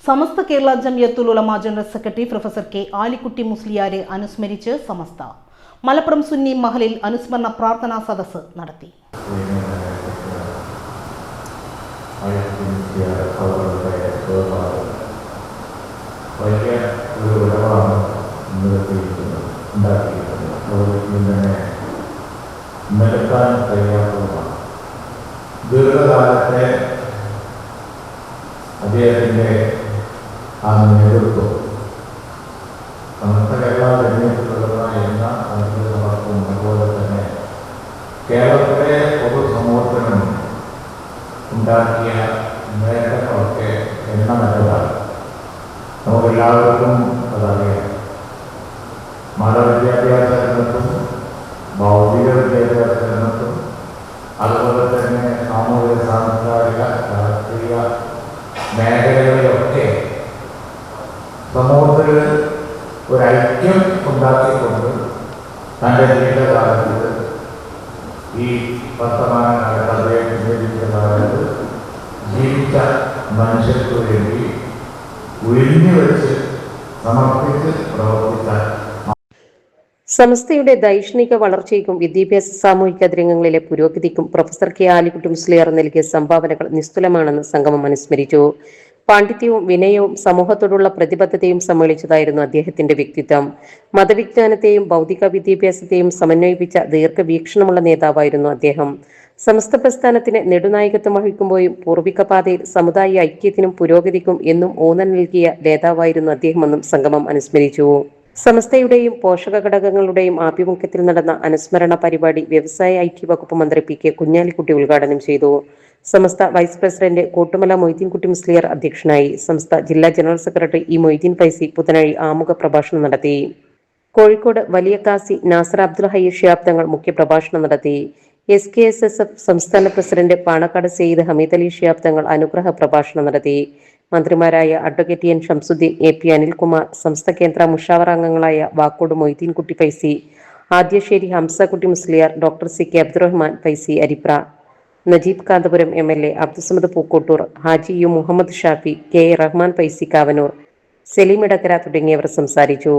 സമസ്ത Kerala Jamiyyathul Ulama general secretary professor K Alikutty മുസ്ലിയാരെ അനുസ്മരിച്ച് സമസ്ത മലപ്പുറം സുന്നി മഹലിൽ അനുസ്മരണ പ്രാർത്ഥനാ സദസ്സ് നടത്തി. ദീർഘകാലത്തെ അദ്ദേഹത്തിൻ്റെ ആ നേതൃത്വം സമസ്ത കേരള ജംഇയ്യത്തുൽ ഉലമ എന്ന സംഘടനകൾക്കും അതുപോലെ തന്നെ കേരളത്തിലെ പൊതുസമൂഹത്തിനും ഉണ്ടാക്കിയ നേട്ടങ്ങളൊക്കെ എണ്ണമറ്റതാണ്. നമുക്കെല്ലാവർക്കും അതറിയാം. മതവിദ്യാഭ്യാസ രംഗത്തും ഭൗതിക വിദ്യാഭ്യാസ രംഗത്തും അതുപോലെ തന്നെ സാമൂഹിക സാംസ്കാരിക രാഷ്ട്രീയ മേഖലകളിലൊക്കെ സമൂഹത്തിൽ ഒരൈക്യം ഉണ്ടാക്കിക്കൊണ്ട് തൻ്റെ ജീവിതകാലത്ത് ഈ വർത്തമാന കാലത്ത് അദ്ദേഹത്തിൻ്റെ ജീവിതകാലത്ത് ജീവിച്ച മനുഷ്യർക്ക് വേണ്ടി ഒഴിഞ്ഞു വെച്ച് സമർപ്പിച്ച് പ്രവർത്തിച്ച സമസ്തയുടെ ദൈക്ഷണിക വളർച്ചയ്ക്കും വിദ്യാഭ്യാസ സാമൂഹിക രംഗങ്ങളിലെ പുരോഗതിക്കും പ്രൊഫസർ കെ ആലിക്കുട്ടി മുസ്ലിയാർ നൽകിയ സംഭാവനകൾ നിസ്തുലമാണെന്ന് സംഗമം അനുസ്മരിച്ചു. പാണ്ഡിത്യവും വിനയവും സമൂഹത്തോടുള്ള പ്രതിബദ്ധതയും സമ്മേളിച്ചതായിരുന്നു അദ്ദേഹത്തിന്റെ വ്യക്തിത്വം. മതവിജ്ഞാനത്തെയും ഭൗതിക വിദ്യാഭ്യാസത്തെയും സമന്വയിപ്പിച്ച ദീർഘവീക്ഷണമുള്ള നേതാവായിരുന്നു അദ്ദേഹം. സമസ്ത പ്രസ്ഥാനത്തിന് നെടുനായകത്വം വഹിക്കുമ്പോഴും പൂർവിക പാതയിൽ സമുദായ ഐക്യത്തിനും പുരോഗതിക്കും എന്നും ഊന്നൽ നൽകിയ നേതാവായിരുന്നു അദ്ദേഹമെന്നും സംഗമം അനുസ്മരിച്ചു. സമസ്തയുടെയും പോഷക ഘടകങ്ങളുടെയും ആഭിമുഖ്യത്തിൽ നടന്ന അനുസ്മരണ പരിപാടി വ്യവസായ ഐക്യ വകുപ്പ് മന്ത്രി പി കെ കുഞ്ഞാലിക്കുട്ടി ഉദ്ഘാടനം ചെയ്തു. സമസ്ത വൈസ് പ്രസിഡന്റ് കോട്ടുമല മൊയ്തീൻകുട്ടി മുസ്ലിയാർ അധ്യക്ഷനായി. സംസ്ഥ ജില്ലാ ജനറൽ സെക്രട്ടറി ഇ മൊയ്തീൻ ഫൈസി പുത്തനഴി ആമുഖ പ്രഭാഷണം നടത്തി. കോഴിക്കോട് വലിയ കാസി നാസർ അബ്ദുൽ ഹയ്യ് ശിഹാബ് തങ്ങൾ മുഖ്യ പ്രഭാഷണം നടത്തി. SKSSF സംസ്ഥാന പ്രസിഡന്റ് പാണക്കാട് സെയ്ദ് ഹമീദ് അലി ശിഹാബ് തങ്ങൾ അനുഗ്രഹ പ്രഭാഷണം നടത്തി. മന്ത്രിമാരായ advocate N Shamsuddin, AP Anilkumar, സംസ്ഥ കേന്ദ്ര മുഷാവറ അംഗങ്ങളായ Vakkode Moideenkutty Faizi, Adhyasseri Hamzakutty Musliyar, doctor CK Abdurahman Faizi Aripra, Najeeb Kanthapuram MLA, Abdussamad Pookkottur, Haji U Muhammad Shafi, KA Rahman Faizi Kavanoor, Saleem Edakkara തുടങ്ങിയവർ സംസാരിച്ചു.